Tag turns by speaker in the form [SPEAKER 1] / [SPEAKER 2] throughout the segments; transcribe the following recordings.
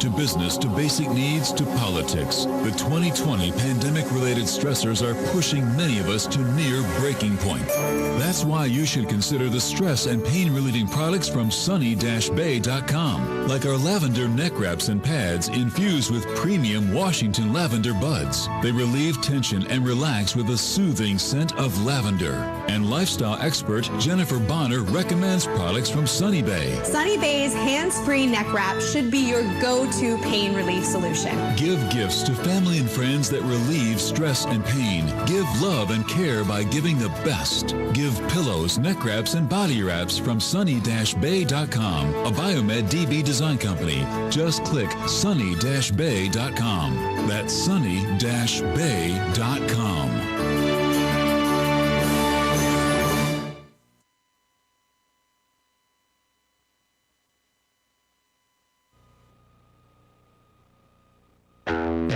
[SPEAKER 1] To business, to basic needs, to politics. The 2020 pandemic-related stressors are pushing many of us to near breaking point. That's why you should consider the stress and pain-relieving products from sunny-bay.com, like our lavender neck wraps and pads infused with premium Washington lavender buds. They relieve tension and relax with a soothing scent of lavender. And lifestyle expert Jennifer Bonner recommends products from Sunny Bay.
[SPEAKER 2] Sunny Bay's hands-free neck wrap should be your go-to pain relief solution.
[SPEAKER 1] Give gifts to family and friends that relieve stress and pain. Give love and care by giving the best. Give pillows, neck wraps, and body wraps from sunny-bay.com, a Biomed DB design company. Just click sunny-bay.com. That's sunny-bay.com.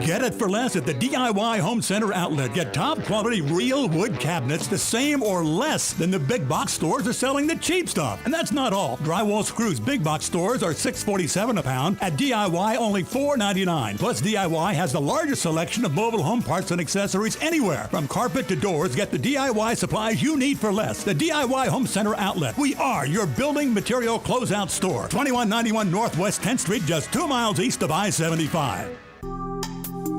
[SPEAKER 3] Get it for less at the DIY Home Center outlet. Get top quality real wood cabinets the same or less than the big box stores are selling the cheap stuff. And that's not all. Drywall screws big box stores are $6.47 a pound. At DIY, only $4.99. Plus, DIY has the largest selection of mobile home parts and accessories anywhere. From carpet to doors, get the DIY supplies you need for less. The DIY Home Center outlet. We are your building material closeout store. 2191 Northwest 10th Street, just 2 miles east of I-75.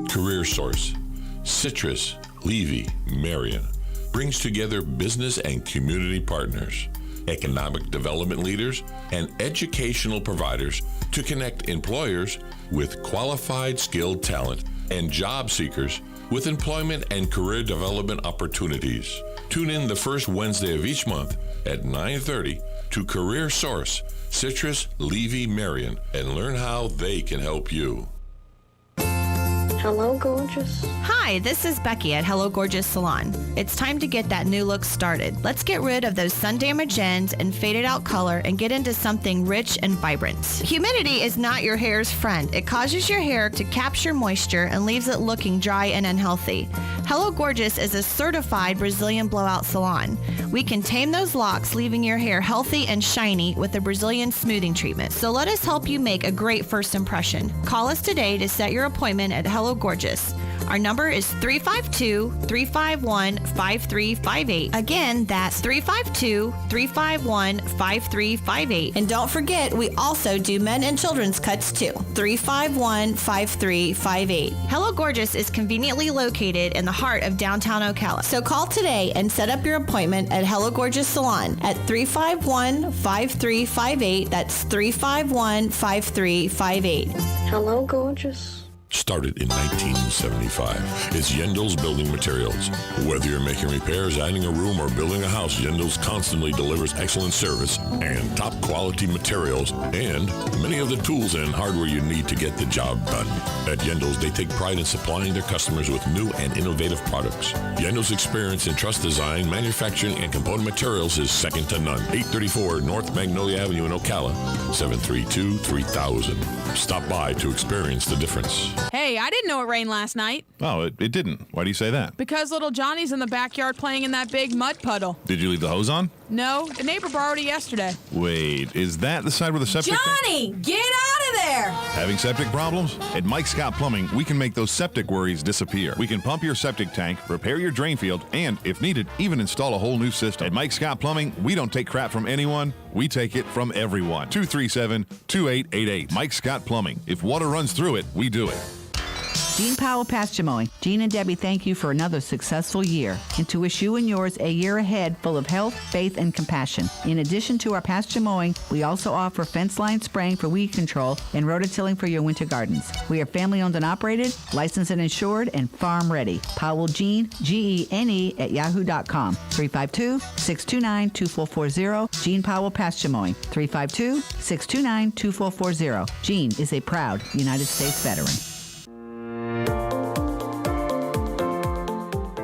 [SPEAKER 4] Career Source, Citrus, Levy, Marion brings together business and community partners, economic development leaders, and educational providers to connect employers with qualified, skilled talent and job seekers with employment and career development opportunities. Tune in the first Wednesday of each month at 9:30 to Career Source, Citrus, Levy, Marion, and learn how they can help you.
[SPEAKER 5] Hello, gorgeous.
[SPEAKER 6] Hi, this is Becky at Hello Gorgeous Salon. It's time to get that new look started. Let's get rid of those sun-damaged ends and faded out color and get into something rich and vibrant. Humidity is not your hair's friend. It causes your hair to capture moisture and leaves it looking dry and unhealthy. Hello Gorgeous is a certified Brazilian blowout salon. We can tame those locks, leaving your hair healthy and shiny with a Brazilian smoothing treatment. So let us help you make a great first impression. Call us today to set your appointment at Hello Gorgeous. Our number is 352-351-5358. Again, that's 352-351-5358. And don't forget, we also do men and children's cuts too. 351-5358. Hello Gorgeous is conveniently located in the heart of downtown Ocala. So call today and set up your appointment at Hello Gorgeous Salon at 351-5358. That's 351-5358.
[SPEAKER 5] Hello, gorgeous.
[SPEAKER 4] Started in 1975. It's Yendel's Building Materials. Whether you're making repairs, adding a room, or building a house, Yendel's constantly delivers excellent service and top quality materials and many of the tools and hardware you need to get the job done. At Yendel's, they take pride in supplying their customers with new and innovative products. Yendel's experience in truss design, manufacturing, and component materials is second to none. 834 North Magnolia Avenue in Ocala, 732-3000. Stop by to experience the difference.
[SPEAKER 7] Hey, I didn't know it rained last night.
[SPEAKER 8] Oh, it didn't. Why do you say that?
[SPEAKER 7] Because little Johnny's in the backyard playing in that big mud puddle.
[SPEAKER 8] Did you leave the hose on?
[SPEAKER 7] No, the neighbor borrowed it yesterday.
[SPEAKER 8] Wait, is that the side where the septic
[SPEAKER 9] Johnny, get out of there!
[SPEAKER 8] Having septic problems? At Mike Scott Plumbing, we can make those septic worries disappear. We can pump your septic tank, repair your drain field, and, if needed, even install a whole new system. At Mike Scott Plumbing, we don't take crap from anyone. We take it from everyone. 237-2888. Mike Scott Plumbing. If water runs through it, we do it.
[SPEAKER 10] Gene Powell Pasture Mowing. Gene and Debbie thank you for another successful year and to wish you and yours a year ahead full of health, faith, and compassion. In addition to our pasture mowing, we also offer fence line spraying for weed control and rototilling for your winter gardens. We are family owned and operated, licensed and insured, and farm ready. Powell Gene, Gene at yahoo.com. 352-629-2440. Gene Powell Pasture Mowing. 352-629-2440. Gene is a proud United States veteran.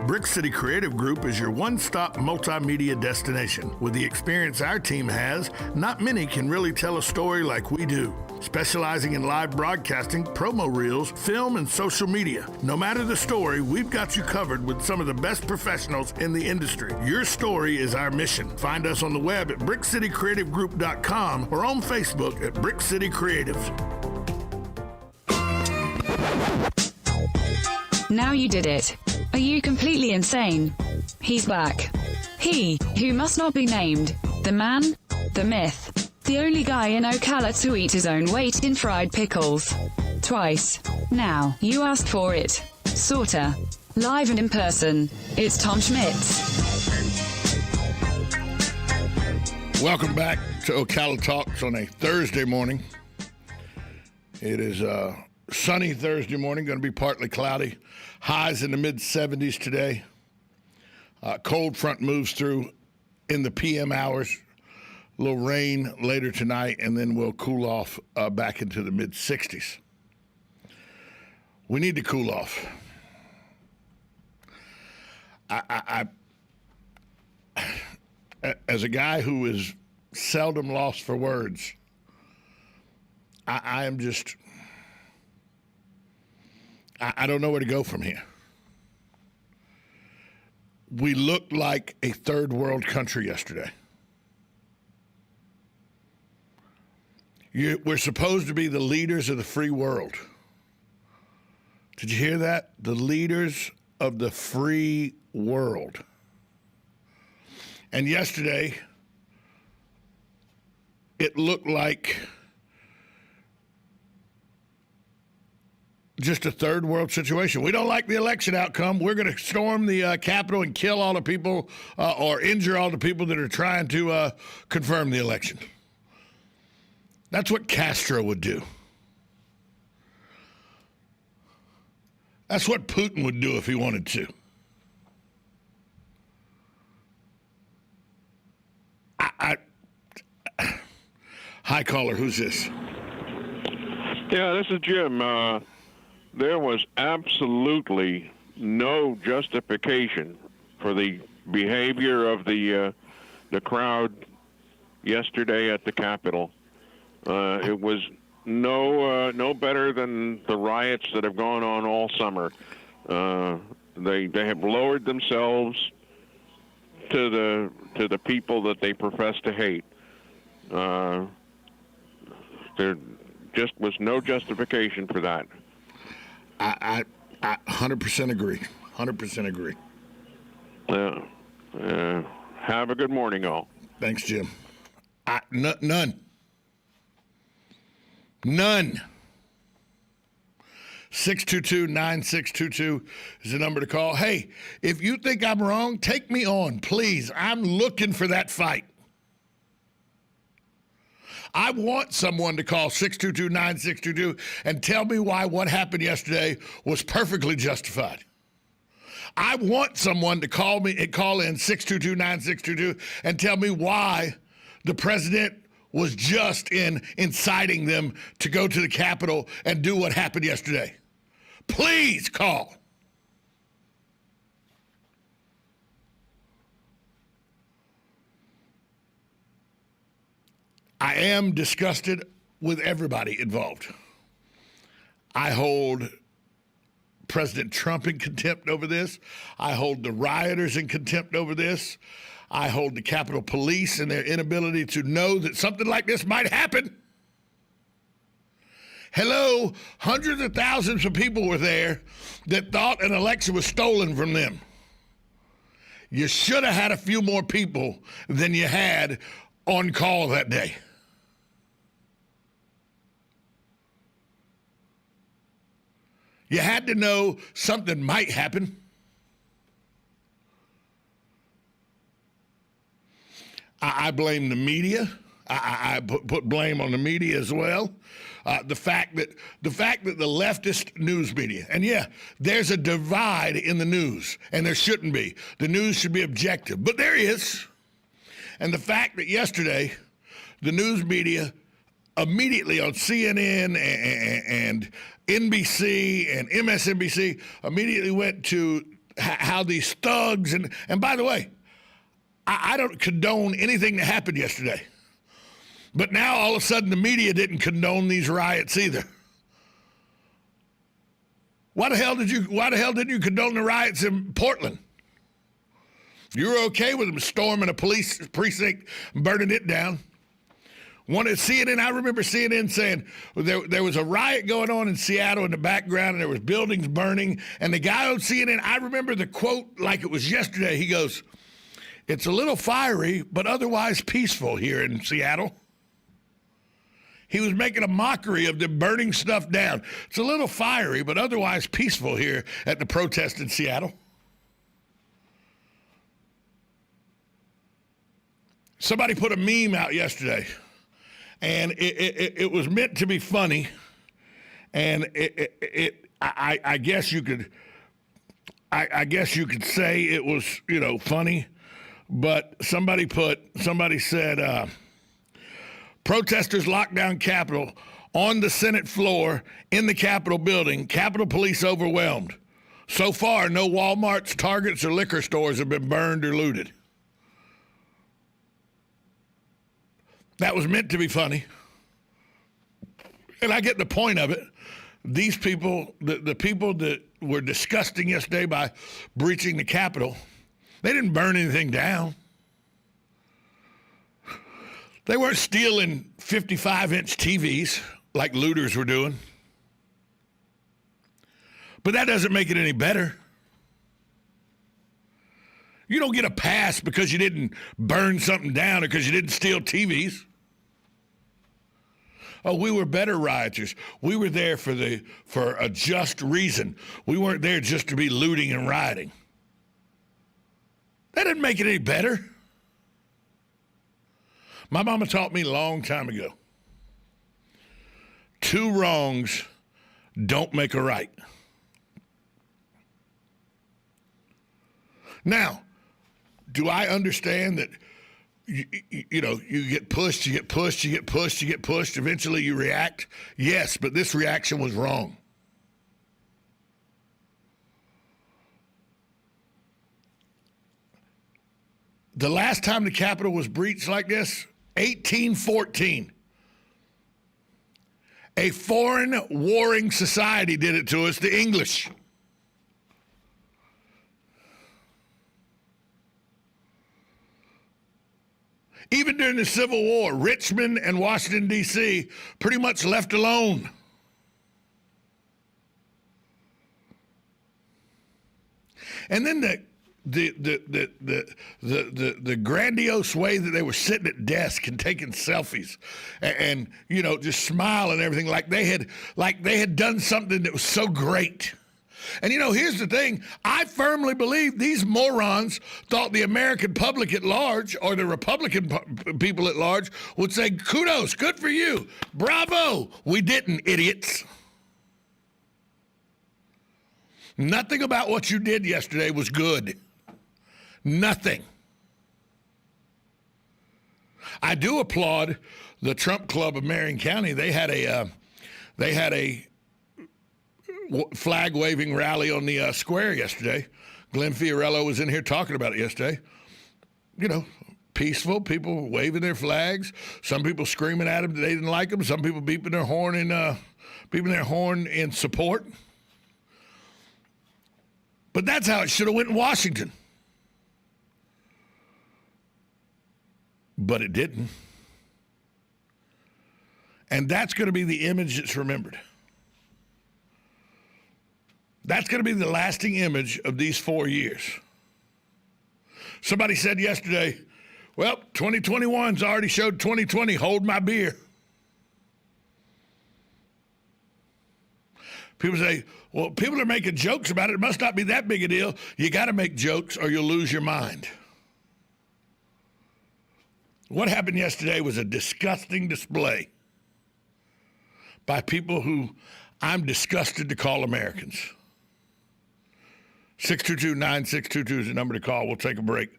[SPEAKER 11] Brick City Creative Group is your one-stop multimedia destination. With the experience our team has, not many can really tell a story like we do. Specializing in live broadcasting, promo reels, film, and social media. No matter the story, we've got you covered with some of the best professionals in the industry. Your story is our mission. Find us on the web at brickcitycreativegroup.com or on Facebook at Brick City Creatives.
[SPEAKER 12] Now you did it. Are you completely insane? He's back. He, who must not be named. The man, the myth, the only guy in Ocala to eat his own weight in fried pickles. Twice. Now, you asked for it. Sorta. Live and in person. It's Tom Schmitz.
[SPEAKER 11] Welcome back to Ocala Talks on a Thursday morning. It is a sunny Thursday morning, going to be partly cloudy. Highs in the mid-70s today. Cold front moves through in the PM hours. A little rain later tonight, and then we'll cool off back into the mid-60s. We need to cool off. As a guy who is seldom lost for words, I am just, I don't know where to go from here. We looked like a third world country yesterday. We're supposed to be the leaders of the free world. Did you hear that? The leaders of the free world. And yesterday, it looked like just a third world situation. We don't like the election outcome. We're going to storm the Capitol and kill all the people or injure all the people that are trying to confirm the election. That's what Castro would do. That's what Putin would do if he wanted to. Hi, caller. Who's this?
[SPEAKER 13] Yeah, this is Jim. There was absolutely no justification for the behavior of the crowd yesterday at the Capitol. It was no better than the riots that have gone on all summer. They have lowered themselves to the people that they profess to hate. There just was no justification for that.
[SPEAKER 11] I 100% agree. 100% agree.
[SPEAKER 13] Have a good morning, all.
[SPEAKER 11] Thanks, Jim. None. 622-9622 is the number to call. Hey, if you think I'm wrong, take me on, please. I'm looking for that fight. I want someone to call 622-9622 and tell me why what happened yesterday was perfectly justified. I want someone to call in 622-9622 and tell me why the president was just inciting them to go to the Capitol and do what happened yesterday. Please call. I am disgusted with everybody involved. I hold President Trump in contempt over this. I hold the rioters in contempt over this. I hold the Capitol Police and their inability to know that something like this might happen. Hello, hundreds of thousands of people were there that thought an election was stolen from them. You should have had a few more people than you had on call that day. You had to know something might happen. I blame the media. I put blame on the media as well. The fact that the leftist news media, and yeah, there's a divide in the news, and there shouldn't be. The news should be objective, but there is. And the fact that yesterday, the news media immediately on CNN and NBC and MSNBC immediately went to how these thugs, and by the way, I don't condone anything that happened yesterday. But now all of a sudden the media didn't condone these riots either. Why the hell didn't you condone the riots in Portland? You were okay with them storming a police precinct and burning it down. One at CNN, I remember CNN saying there was a riot going on in Seattle in the background, and there was buildings burning. And the guy on CNN, I remember the quote like it was yesterday. He goes, "It's a little fiery, but otherwise peaceful here in Seattle." He was making a mockery of them burning stuff down. It's a little fiery, but otherwise peaceful here at the protest in Seattle. Somebody put a meme out yesterday, and it was meant to be funny, and I guess you could say it was, funny, but somebody said protesters locked down Capitol on the Senate floor in the Capitol building. Capitol Police overwhelmed. So far, no Walmarts, Targets, or liquor stores have been burned or looted. That was meant to be funny. And I get the point of it. These people, the people that were disgusting yesterday by breaching the Capitol, they didn't burn anything down. They weren't stealing 55-inch TVs like looters were doing. But that doesn't make it any better. You don't get a pass because you didn't burn something down or because you didn't steal TVs. Oh, we were better rioters. We were there for a just reason. We weren't there just to be looting and rioting. That didn't make it any better. My mama taught me a long time ago, 2 wrongs don't make a right. Now, do I understand that you get pushed, eventually you react? Yes, but this reaction was wrong. The last time the Capitol was breached like this, 1814. A foreign warring society did it to us, the English. Even during the Civil War, Richmond and Washington, D.C. pretty much left alone. And then the grandiose way that they were sitting at desks and taking selfies and just smiling and everything like they had done something that was so great. And here's the thing. I firmly believe these morons thought the American public at large or the Republican people at large would say, kudos, good for you, bravo. We didn't, idiots. Nothing about what you did yesterday was good. Nothing. I do applaud the Trump Club of Marion County. They had a flag-waving rally on the square yesterday. Glenn Fiorello was in here talking about it yesterday. Peaceful, people waving their flags. Some people screaming at them that they didn't like them. Some people beeping their horn in support. But that's how it should have went in Washington. But it didn't. And that's going to be the image that's remembered. That's going to be the lasting image of these 4 years. Somebody said yesterday, well, 2021's already showed 2020, hold my beer. People say, well, people are making jokes about it. It must not be that big a deal. You got to make jokes or you'll lose your mind. What happened yesterday was a disgusting display by people who I'm disgusted to call Americans. 622-9622 is the number to call. We'll take a break.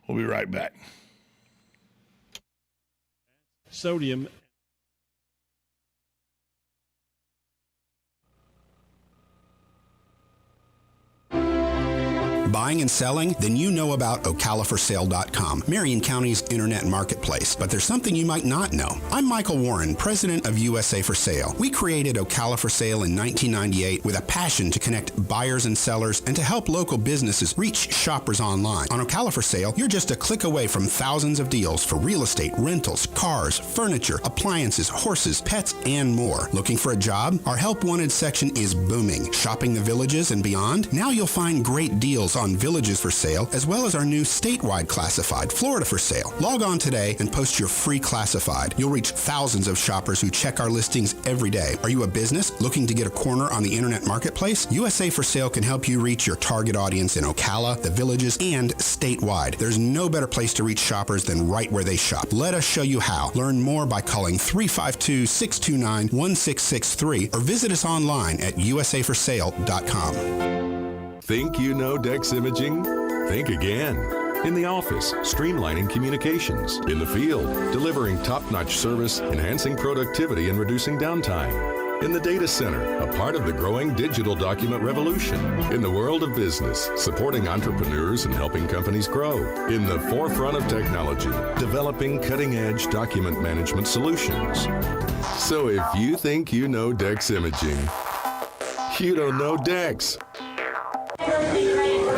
[SPEAKER 11] We'll be right back.
[SPEAKER 14] Sodium.
[SPEAKER 15] Buying and selling? Then you know about OcalaForSale.com, Marion County's internet marketplace. But there's something you might not know. I'm Michael Warren, president of USA for Sale. We created Ocala for Sale in 1998 with a passion to connect buyers and sellers and to help local businesses reach shoppers online. On Ocala for Sale, you're just a click away from thousands of deals for real estate, rentals, cars, furniture, appliances, horses, pets, and more. Looking for a job? Our Help Wanted section is booming. Shopping the villages and beyond? Now you'll find great deals on villages for sale, as well as our new statewide classified, Florida for Sale. Log on today and post your free classified. You'll reach thousands of shoppers who check our listings every day. Are you a business looking to get a corner on the internet marketplace? USA for Sale can help you reach your target audience in Ocala, the villages, and statewide. There's no better place to reach shoppers than right where they shop. Let us show you how. Learn more by calling 352-629-1663 or visit us online at usaforsale.com.
[SPEAKER 16] Think you know Dex Imaging? Think again. In the office, streamlining communications. In the field, delivering top-notch service, enhancing productivity and reducing downtime. In the data center, a part of the growing digital document revolution. In the world of business, supporting entrepreneurs and helping companies grow. In the forefront of technology, developing cutting-edge document management solutions. So if you think you know Dex Imaging, you don't know Dex.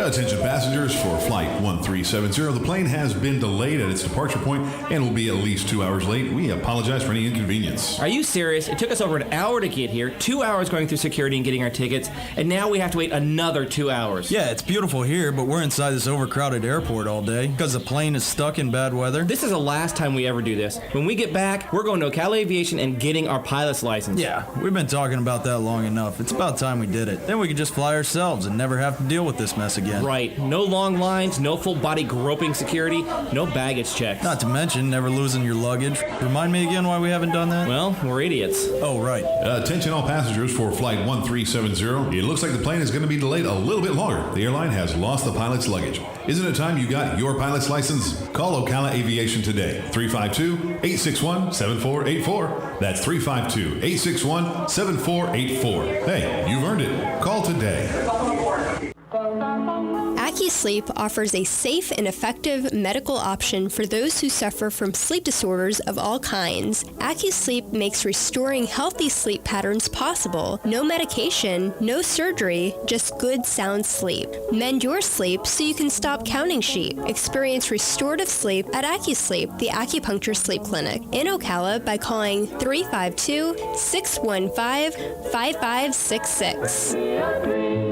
[SPEAKER 8] Attention passengers for Flight 1370. The plane has been delayed at its departure point and will be at least 2 hours late. We apologize for any inconvenience.
[SPEAKER 17] Are you serious? It took us over an hour to get here, 2 hours going through security and getting our tickets, and now we have to wait another 2 hours.
[SPEAKER 18] Yeah, it's beautiful here, but we're inside this overcrowded airport all day because the plane is stuck in bad weather.
[SPEAKER 17] This is the last time we ever do this. When we get back, we're going to Ocala Aviation and getting our pilot's license.
[SPEAKER 18] Yeah, we've been talking about that long enough. It's about time we did it. Then we can just fly ourselves and never have to deal with this mess again.
[SPEAKER 17] Right. No long lines, no full body groping security, no baggage checks.
[SPEAKER 18] Not to mention never losing your luggage. Remind me again why we haven't done that?
[SPEAKER 17] Well, we're idiots.
[SPEAKER 18] Oh, right.
[SPEAKER 8] Attention all passengers for Flight 1370. It looks like the plane is going to be delayed a little bit longer. The airline has lost the pilot's luggage. Isn't it time you got your pilot's license? Call Ocala Aviation today. 352-861-7484. That's 352-861-7484. Hey, you've earned it. Call today.
[SPEAKER 19] AcuSleep offers a safe and effective medical option for those who suffer from sleep disorders of all kinds. AcuSleep makes restoring healthy sleep patterns possible. No medication, no surgery, just good sound sleep. Mend your sleep so you can stop counting sheep. Experience restorative sleep at AcuSleep, the acupuncture sleep clinic in Ocala by calling 352-615-5566.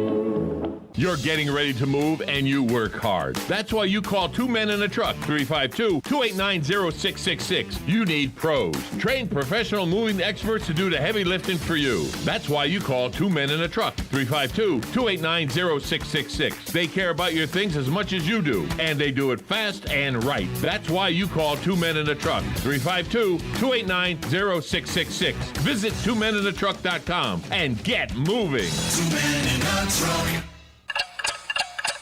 [SPEAKER 20] You're getting ready to move and you work hard. That's why you call Two Men in a Truck, 352-289-0666. You need pros. Trained professional moving experts to do the heavy lifting for you. That's why you call Two Men in a Truck, 352-289-0666. They care about your things as much as you do, and they do it fast and right. That's why you call Two Men in a Truck, 352-289-0666. Visit twomeninatruck.com and get moving.
[SPEAKER 1] Two Men in a Truck.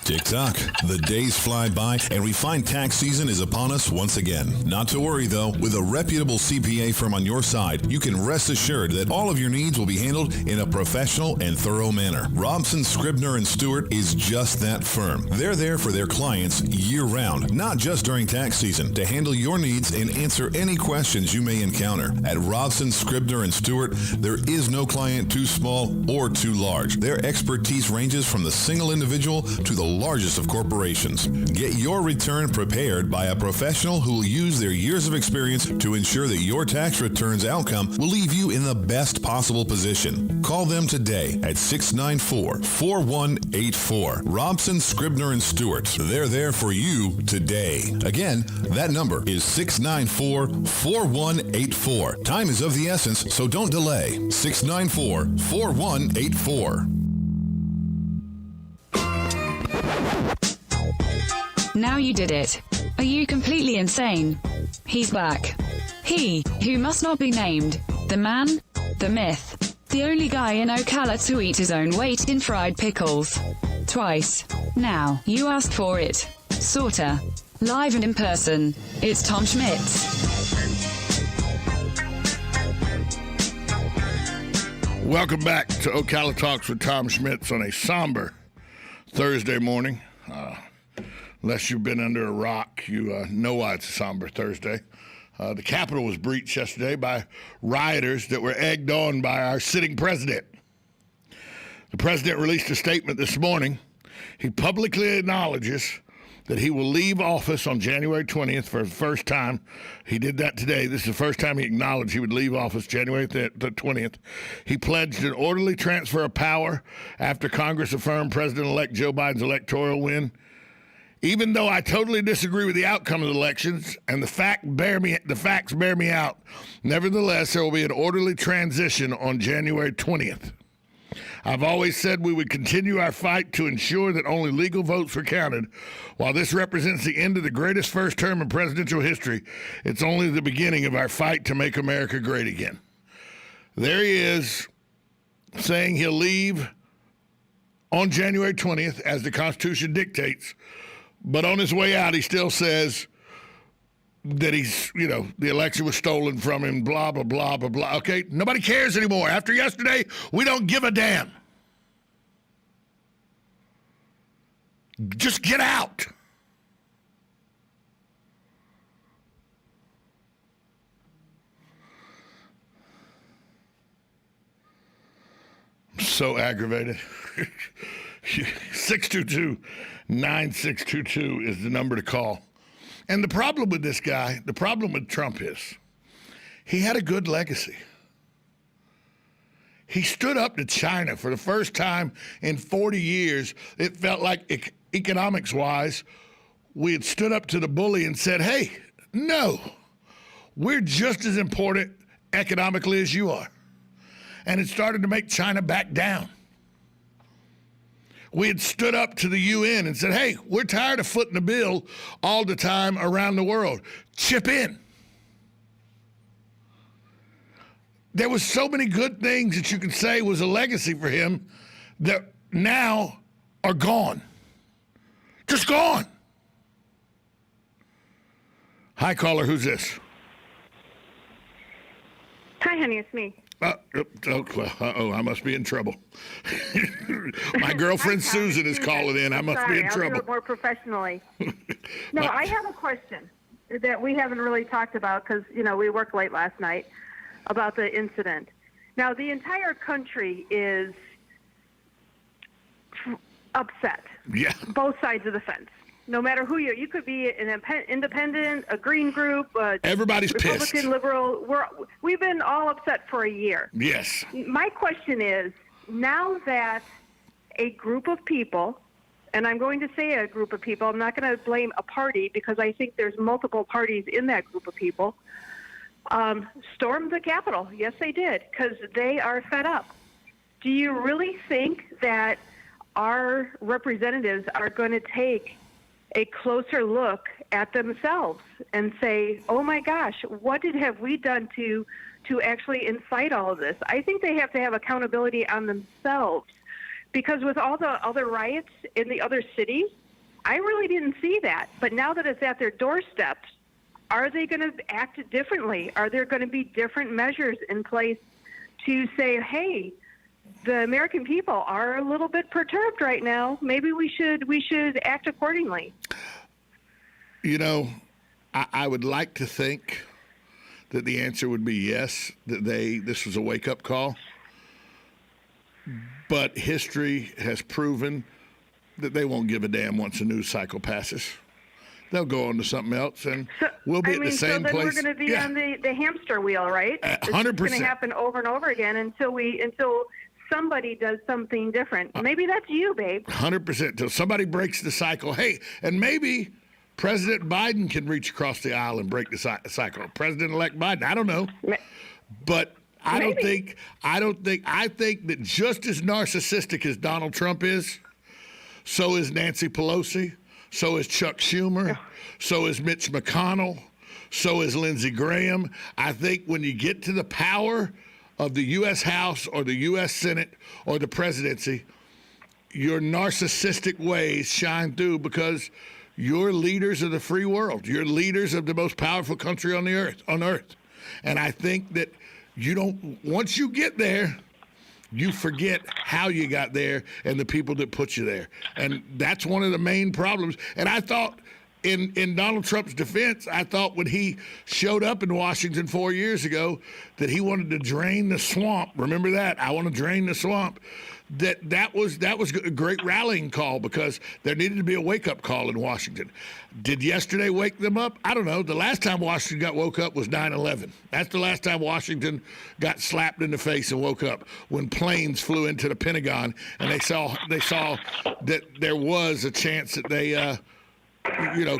[SPEAKER 1] Tick-tock. The days fly by, and we find tax season is upon us once again. Not to worry, though. With a reputable CPA firm on your side, you can rest assured that all of your needs will be handled in a professional and thorough manner. Robson, Scribner, and Stewart is just that firm. They're there for their clients year-round, not just during tax season, to handle your needs and answer any questions you may encounter. At Robson, Scribner, and Stewart, there is no client too small or too large. Their expertise ranges from the single individual to the largest of corporations. Get your return prepared by a professional who will use their years of experience to ensure that your tax return's outcome will leave you in the best possible position. Call them today at 694-4184. Robson, Scribner, and Stewart. They're there for you today. Again, that number is 694-4184. Time is of the essence, so don't delay. 694-4184.
[SPEAKER 12] Now you did it. Are you completely insane? He's back. He, who must not be named. The man, the myth. The only guy in Ocala to eat his own weight in fried pickles. Twice. Now, you asked for it. Sorta. Live and in person. It's Tom Schmitz.
[SPEAKER 11] Welcome back to Ocala Talks with Tom Schmitz on a somber Thursday morning. Unless you've been under a rock, you know why it's a somber Thursday. The Capitol was breached yesterday by rioters that were egged on by our sitting president. The president released a statement this morning. He publicly acknowledges that he will leave office on January 20th for the first time. He did that today. This is the first time he acknowledged he would leave office January the 20th. He pledged an orderly transfer of power after Congress affirmed President-elect Joe Biden's electoral win. Even though I totally disagree with the outcome of the elections and the facts bear me out, nevertheless, there will be an orderly transition on January 20th. I've always said we would continue our fight to ensure that only legal votes were counted. While this represents the end of the greatest first term in presidential history, it's only the beginning of our fight to make America great again. There he is, saying he'll leave on January 20th, as the Constitution dictates. But on his way out, he still says that the election was stolen from him, blah, blah, blah, blah, blah. Okay, nobody cares anymore. After yesterday, we don't give a damn. Just get out. I'm so aggravated. 622-9622 is the number to call. And the problem with this guy, the problem with Trump is he had a good legacy. He stood up to China for the first time in 40 years. It felt like economics-wise, we had stood up to the bully and said, hey, no, we're just as important economically as you are. And it started to make China back down. We had stood up to the UN and said, hey, we're tired of footing the bill all the time around the world. Chip in. There was so many good things that you could say was a legacy for him that now are gone. Just gone. Hi, caller. Who's this?
[SPEAKER 21] Hi, honey. It's me.
[SPEAKER 11] I must be in trouble. My girlfriend Susan is calling in. I must be in trouble.
[SPEAKER 21] I'll do it more professionally. No, I have a question that we haven't really talked about because, we worked late last night about the incident. Now, the entire country is upset. Yeah. Both sides of the fence. No matter who you could be an independent, a green group,
[SPEAKER 11] everybody's
[SPEAKER 21] Republican,
[SPEAKER 11] pissed.
[SPEAKER 21] Liberal. We've been all upset for a year.
[SPEAKER 11] Yes.
[SPEAKER 21] My question is, now that a group of people, and I'm going to say a group of people, I'm not going to blame a party because I think there's multiple parties in that group of people, stormed the Capitol. Yes, they did, because they are fed up. Do you really think that our representatives are going to take a closer look at themselves and say, oh my gosh, what have we done to actually incite all of this? I think they have to have accountability on themselves, because with all the other riots in the other cities, I really didn't see that. But now that it's at their doorsteps, are they going to act differently? Are there going to be different measures in place to say, hey, the American people are a little bit perturbed right now. Maybe we should act accordingly.
[SPEAKER 11] I would like to think that the answer would be yes, that this was a wake-up call. But history has proven that they won't give a damn once a news cycle passes. They'll go on to something else, and we'll be at the same place.
[SPEAKER 21] So then we're going to be on the hamster wheel, right?
[SPEAKER 11] 100%.
[SPEAKER 21] It's going to happen over and over again until somebody does something different. Maybe that's you, babe.
[SPEAKER 11] 100%. Until somebody breaks the cycle. Hey, and maybe President Biden can reach across the aisle and break the cycle. President-elect Biden. I don't know. But I think that just as narcissistic as Donald Trump is, so is Nancy Pelosi, so is Chuck Schumer, so is Mitch McConnell, so is Lindsey Graham. I think when you get to the power of the U.S. House or the U.S. Senate or the presidency, your narcissistic ways shine through because you're leaders of the free world. You're leaders of the most powerful country on earth. And I think that once you get there, you forget how you got there and the people that put you there. And that's one of the main problems. And I thought, in Donald Trump's defense, I thought when he showed up in Washington 4 years ago that he wanted to drain the swamp. Remember that? I want to drain the swamp. That was a great rallying call because there needed to be a wake-up call in Washington. Did yesterday wake them up? I don't know. The last time Washington got woke up was 9/11. That's the last time Washington got slapped in the face and woke up, when planes flew into the Pentagon and they saw that there was a chance that they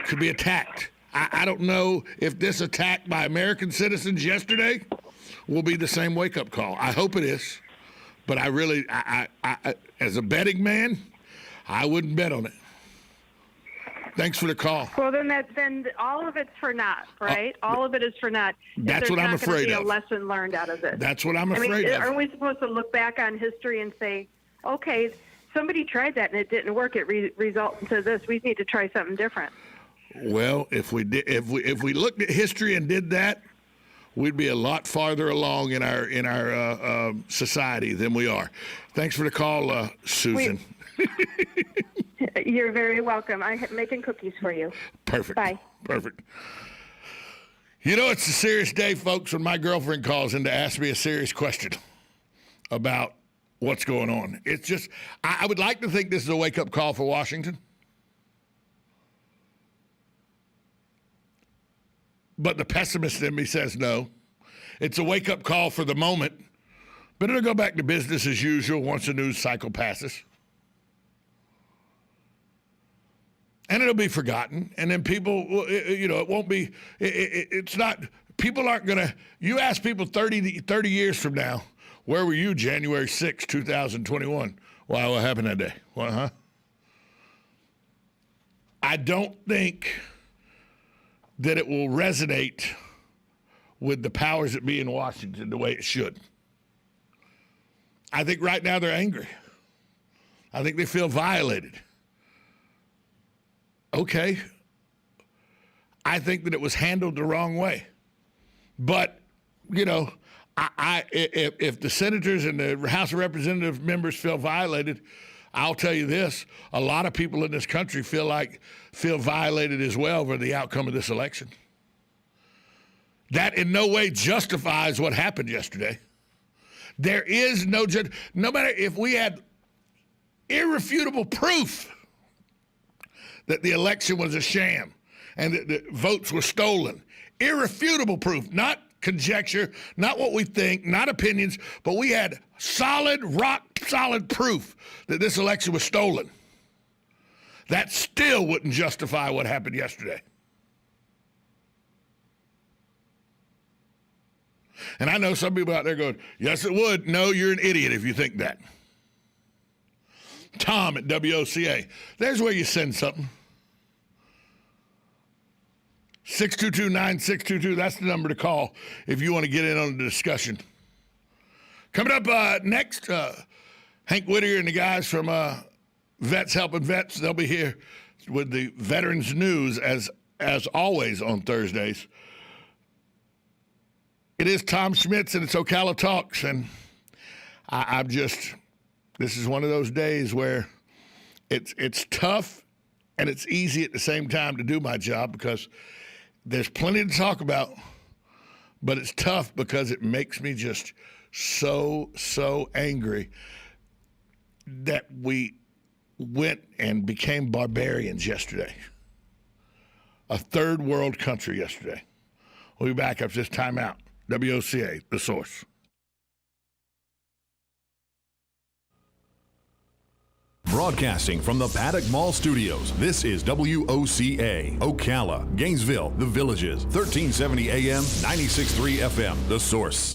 [SPEAKER 11] could be attacked. I don't know if this attack by American citizens yesterday will be the same wake-up call. I hope it is. But I really, as a betting man, I wouldn't bet on it. Thanks for the call.
[SPEAKER 21] Well, then all of it's for naught, right? All of it is for naught.
[SPEAKER 11] That's what I'm afraid of.
[SPEAKER 21] There's not going to be a lesson learned out of this.
[SPEAKER 11] That's what I'm afraid of.
[SPEAKER 21] Aren't we supposed to look back on history and say, okay, somebody tried that and it didn't work. It resulted into this. We need to try something different.
[SPEAKER 11] Well, if we looked at history and did that, we'd be a lot farther along in our society than we are. Thanks for the call, Susan.
[SPEAKER 21] You're very welcome. I'm making cookies for you.
[SPEAKER 11] Perfect.
[SPEAKER 21] Bye.
[SPEAKER 11] Perfect. You know, it's a serious day, folks, when my girlfriend calls in to ask me a serious question about what's going on. It's just, I would like to think this is a wake-up call for Washington. But the pessimist in me says no. It's a wake-up call for the moment, but it'll go back to business as usual once the news cycle passes. And it'll be forgotten, and then people, it won't be, it's not, people aren't going to, you ask people 30 years from now, where were you January 6, 2021? Wow, what happened that day? Well, I don't think that it will resonate with the powers that be in Washington the way it should. I think right now they're angry. I think they feel violated. Okay. I think that it was handled the wrong way. But, if the senators and the House of Representative members feel violated, I'll tell you this, a lot of people in this country feel violated as well for the outcome of this election. That in no way justifies what happened yesterday. There is no matter if we had irrefutable proof that the election was a sham and that the votes were stolen. Irrefutable proof, not conjecture, not what we think, not opinions, but we had rock-solid proof that this election was stolen. That still wouldn't justify what happened yesterday. And I know some people out there going, yes, it would. No, you're an idiot if you think that. Tom at WOCA. There's where you send something. 622-9622. That's the number to call if you want to get in on the discussion. Coming up next, Hank Whittier and the guys from Vets Helping Vets. They'll be here with the Veterans News as always on Thursdays. It is Tom Schmitz and it's Ocala Talks, and this is one of those days where it's tough and it's easy at the same time to do my job because there's plenty to talk about, but it's tough because it makes me just so angry that we went and became barbarians yesterday. A third world country yesterday. We'll be back after this timeout. WOCA, The Source.
[SPEAKER 8] Broadcasting from the Paddock Mall Studios, this is WOCA, Ocala, Gainesville, The Villages, 1370 AM, 96.3 FM, The Source.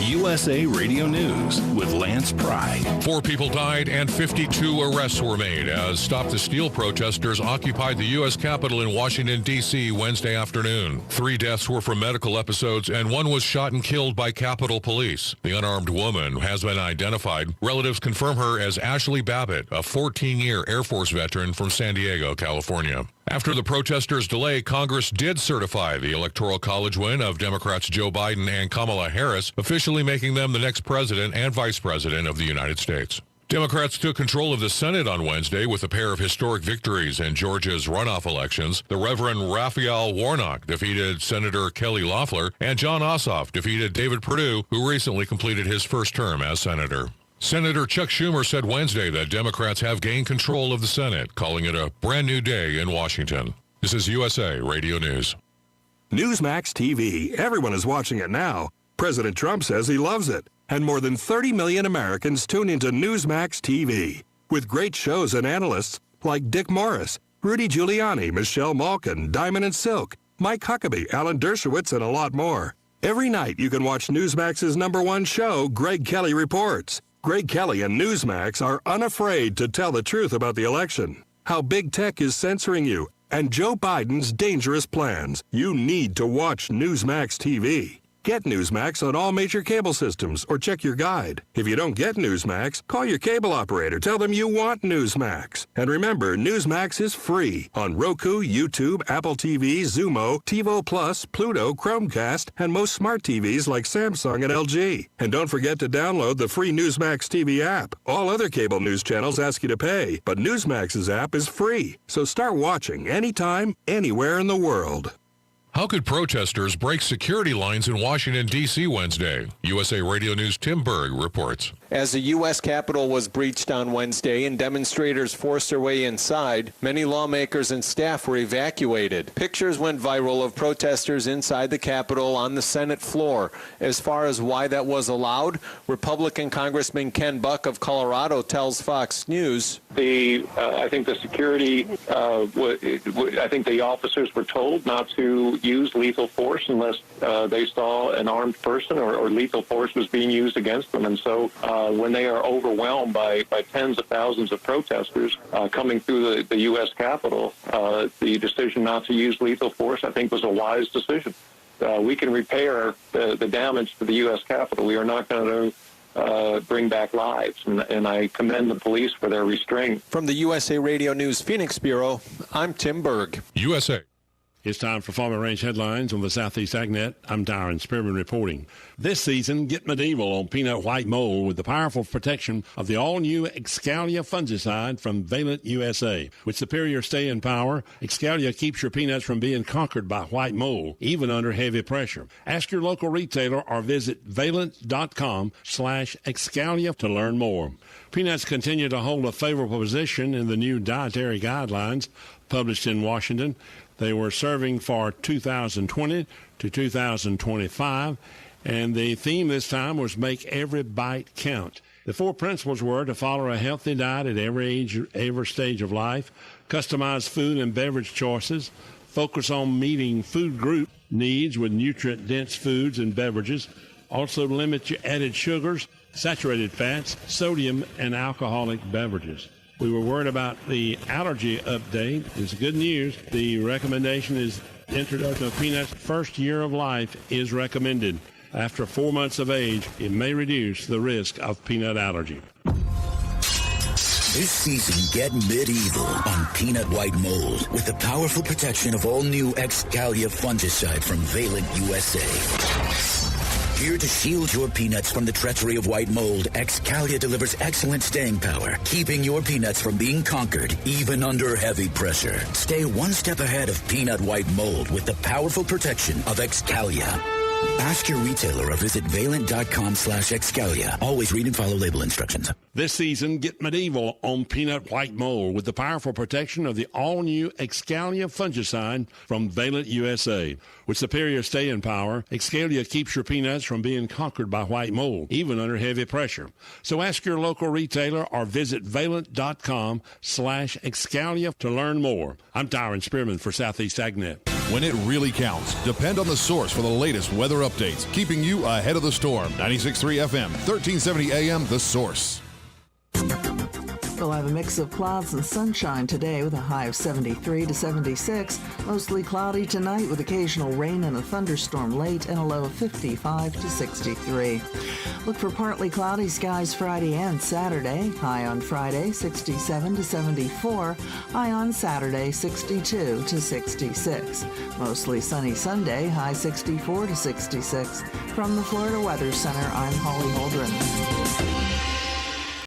[SPEAKER 2] USA Radio News with Lance Pry.
[SPEAKER 22] 4 people died and 52 arrests were made as Stop the Steal protesters occupied the U.S. Capitol in Washington, D.C. Wednesday afternoon. 3 deaths were from medical episodes and 1 was shot and killed by Capitol Police. The unarmed woman has been identified. Relatives confirm her as Ashley Babbitt, a 14-year Air Force veteran from San Diego, California. After the protesters' delay, Congress did certify the Electoral College win of Democrats Joe Biden and Kamala Harris, officially making them the next president and vice president of the United States. Democrats took control of the Senate on Wednesday with a pair of historic victories in Georgia's runoff elections. The Reverend Raphael Warnock defeated Senator Kelly Loeffler, and John Ossoff defeated David Perdue, who recently completed his first term as senator. Senator Chuck Schumer said Wednesday that Democrats have gained control of the Senate, calling it a brand new day in Washington. This is USA Radio News.
[SPEAKER 3] Newsmax TV. Everyone is watching it now. President Trump says he loves it. And more than 30 million Americans tune into Newsmax TV. With great shows and analysts like Dick Morris, Rudy Giuliani, Michelle Malkin, Diamond and Silk, Mike Huckabee, Alan Dershowitz, and a lot more. Every night you can watch Newsmax's #1 show, Greg Kelly Reports. Greg Kelly and Newsmax are unafraid to tell the truth about the election, how big tech is censoring you, and Joe Biden's dangerous plans. You need to watch Newsmax TV. Get Newsmax on all major cable systems or check your guide. If you don't get Newsmax, call your cable operator. Tell them you want Newsmax. And remember, Newsmax is free on Roku, YouTube, Apple TV, Xumo, TiVo Plus, Pluto, Chromecast, and most smart TVs like Samsung and LG. And don't forget to download the free Newsmax TV app. All other cable news channels ask you to pay, but Newsmax's app is free. So start watching anytime, anywhere in the world.
[SPEAKER 22] How could protesters break security lines in Washington, D.C. Wednesday? USA Radio News' Tim Berg reports.
[SPEAKER 6] As the U.S. Capitol was breached on Wednesday and demonstrators forced their way inside, many lawmakers and staff were evacuated. Pictures went viral of protesters inside the Capitol on the Senate floor. As far as why that was allowed, Republican Congressman Ken Buck of Colorado tells Fox News.
[SPEAKER 23] I think the security, I think the officers were told not to use lethal force unless they saw an armed person or lethal force was being used against them. And so when they are overwhelmed by tens of thousands of protesters coming through the U.S. Capitol, the decision not to use lethal force, I think, was a wise decision. We can repair the damage to the U.S. Capitol. We are not going to bring back lives, and I commend the police for their restraint.
[SPEAKER 6] From the USA Radio News Phoenix Bureau, I'm Tim Berg.
[SPEAKER 22] USA.
[SPEAKER 14] It's time for Farm and Range headlines on the Southeast AgNet. I'm Darren Spearman reporting. This season, get medieval on peanut white mold with the powerful protection of the all-new Excalia fungicide from Valent USA. With superior stay-in power, Excalia keeps your peanuts from being conquered by white mold, even under heavy pressure. Ask your local retailer or visit valent.com/Excalia to learn more. Peanuts continue to hold a favorable position in the new dietary guidelines published in Washington. They were serving for 2020 to 2025, and the theme this time was Make Every Bite Count. The 4 principles were to follow a healthy diet at every age, every stage of life, customize food and beverage choices, focus on meeting food group needs with nutrient-dense foods and beverages, also limit your added sugars, saturated fats, sodium, and alcoholic beverages. We were worried about the allergy update. It's good news. The recommendation is introduction of peanuts first year of life is recommended. After 4 months of age, it may reduce the risk of peanut allergy.
[SPEAKER 24] This season, get medieval on peanut white mold with the powerful protection of all new Excalia fungicide from Valent USA. Here to shield your peanuts from the treachery of white mold, Excalia delivers excellent staying power, keeping your peanuts from being conquered, even under heavy pressure. Stay one step ahead of peanut white mold with the powerful protection of Excalia. Ask your retailer or visit valent.com/Excalia. Always read and follow label instructions.
[SPEAKER 14] This season, get medieval on peanut white mold with the powerful protection of the all-new Excalia fungicide from Valent USA. With superior staying power, Excalia keeps your peanuts from being conquered by white mold, even under heavy pressure. So ask your local retailer or visit valent.com/Excalia to learn more. I'm Darren Spearman for Southeast AgNet.
[SPEAKER 8] When it really counts, depend on the source for the latest weather updates, keeping you ahead of the storm. 96.3 FM, 1370 AM, The Source.
[SPEAKER 4] We'll have a mix of clouds and sunshine today with a high of 73 to 76. Mostly cloudy tonight with occasional rain and a thunderstorm late and a low of 55 to 63. Look for partly cloudy skies Friday and Saturday. High on Friday, 67 to 74. High on Saturday, 62 to 66. Mostly sunny Sunday, high 64 to 66. From the Florida Weather Center, I'm Holly Holdren.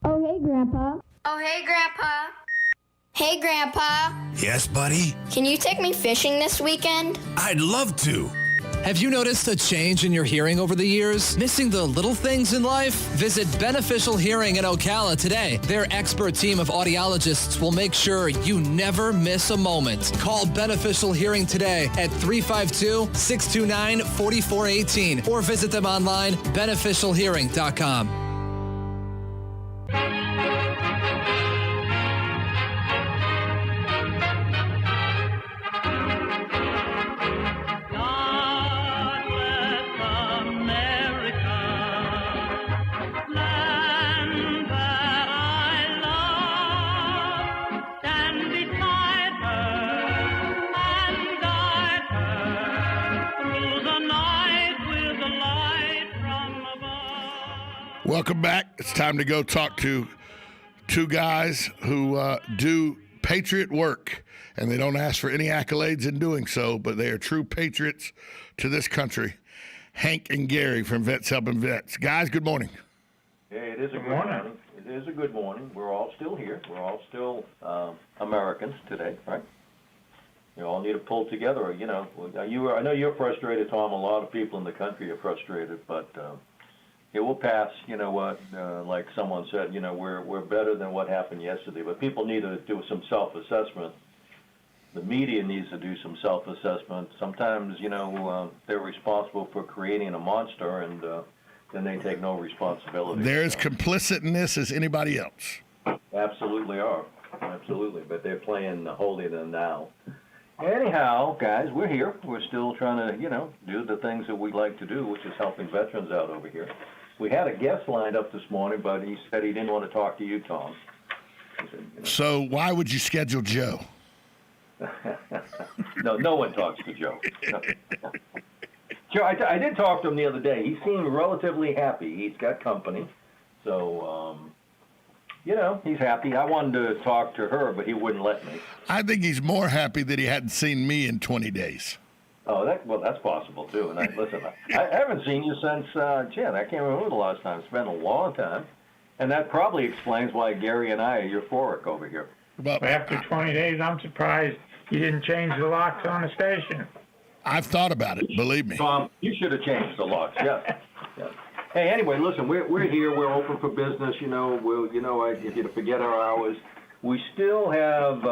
[SPEAKER 5] Oh, hey, Grandpa. Oh, hey, Grandpa. Hey, Grandpa.
[SPEAKER 7] Yes, buddy?
[SPEAKER 5] Can you take me fishing this weekend?
[SPEAKER 7] I'd love to.
[SPEAKER 9] Have you noticed a change in your hearing over the years? Missing the little things in life? Visit Beneficial Hearing in Ocala today. Their expert team of audiologists will make sure you never miss a moment. Call Beneficial Hearing today at 352-629-4418 or visit them online, beneficialhearing.com.
[SPEAKER 11] Welcome back. It's time to go talk to two guys who do Patriot work, and they don't ask for any accolades in doing so, but they are true patriots to this country. Hank and Gary from Vets Helping Vets. Guys, good morning.
[SPEAKER 25] Hey, it is a good morning. It is a good morning. We're all still here. We're all still Americans today, right? You all need to pull together. You know, I know you're frustrated, Tom. A lot of people in the country are frustrated, but it will pass. You know what? Like someone said, you know, we're better than what happened yesterday. But people need to do some self-assessment. The media needs to do some self-assessment. Sometimes, you know, they're responsible for creating a monster, and then they take no responsibility.
[SPEAKER 11] They're as complicit in this as anybody else.
[SPEAKER 25] Absolutely are. Absolutely. But they're playing holier than thou. Anyhow, guys, we're here. We're still trying to, you know, do the things that we like to do, which is helping veterans out over here. We had a guest lined up this morning, but he said he didn't want to talk to you, Tom. He said, you know.
[SPEAKER 11] So why would you schedule Joe?
[SPEAKER 25] No one talks to Joe. Joe, I did talk to him the other day. He seemed relatively happy. He's got company. So, you know, he's happy. I wanted to talk to her, but he wouldn't let me.
[SPEAKER 11] I think he's more happy that he hadn't seen me in 20 days.
[SPEAKER 25] Oh, that's possible, too. And listen, I haven't seen you since, I can't remember the last time. It's been a long time. And that probably explains why Gary and I are euphoric over here.
[SPEAKER 26] After 20 days, I'm surprised you didn't change the locks on the station.
[SPEAKER 11] I've thought about it, believe me.
[SPEAKER 25] Tom, you should have changed the locks, yeah. Hey, anyway, listen, we're here. We're open for business. You know, if you forget our hours, we still have,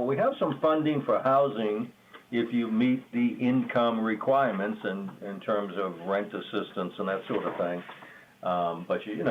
[SPEAKER 25] we have some funding for housing if you meet the income requirements in terms of rent assistance and that sort of thing. But, you know,